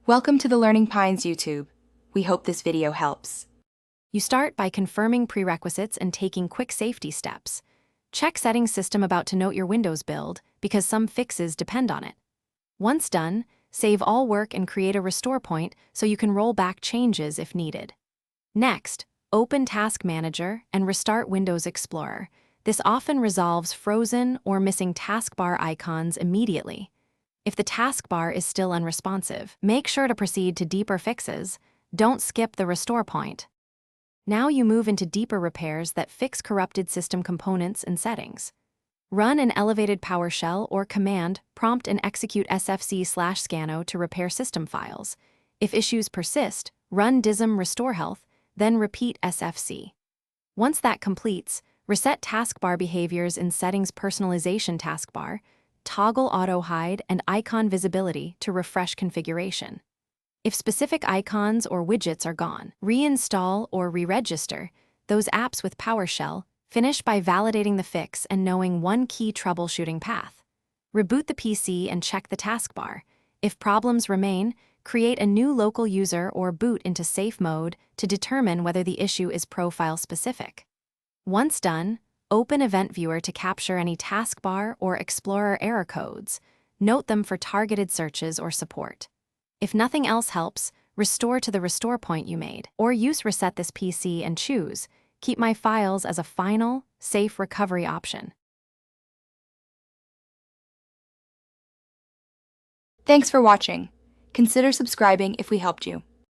Welcome to the Learning Pines YouTube. We hope this video helps. You start by confirming prerequisites and taking quick safety steps. Check settings system about to note your Windows build because some fixes depend on it. Once done, save all work and create a restore point so you can roll back changes if needed. Next, open Task Manager and restart Windows Explorer. This often resolves frozen or missing taskbar icons immediately. If the taskbar is still unresponsive, make sure to proceed to deeper fixes. Don't skip the restore point. Now you move into deeper repairs that fix corrupted system components and settings. Run an elevated PowerShell or command prompt and execute sfc/scano to repair system files. If issues persist, run dism restore health, then repeat sfc. Once that completes, reset taskbar behaviors in Settings Personalization taskbar, toggle auto hide and icon visibility to refresh configuration. If specific icons or widgets are gone, reinstall or re-register those apps with PowerShell. Finish by validating the fix and knowing one key troubleshooting path. Reboot the PC and check the taskbar. If problems remain, create a new local user or boot into safe mode to determine whether the issue is profile specific. Once done, open Event Viewer to capture any taskbar or Explorer error codes. Note them for targeted searches or support. If nothing else helps, restore to the restore point you made, or use Reset This PC and choose Keep My Files as a final, safe recovery option. Thanks for watching. Consider subscribing if we helped you.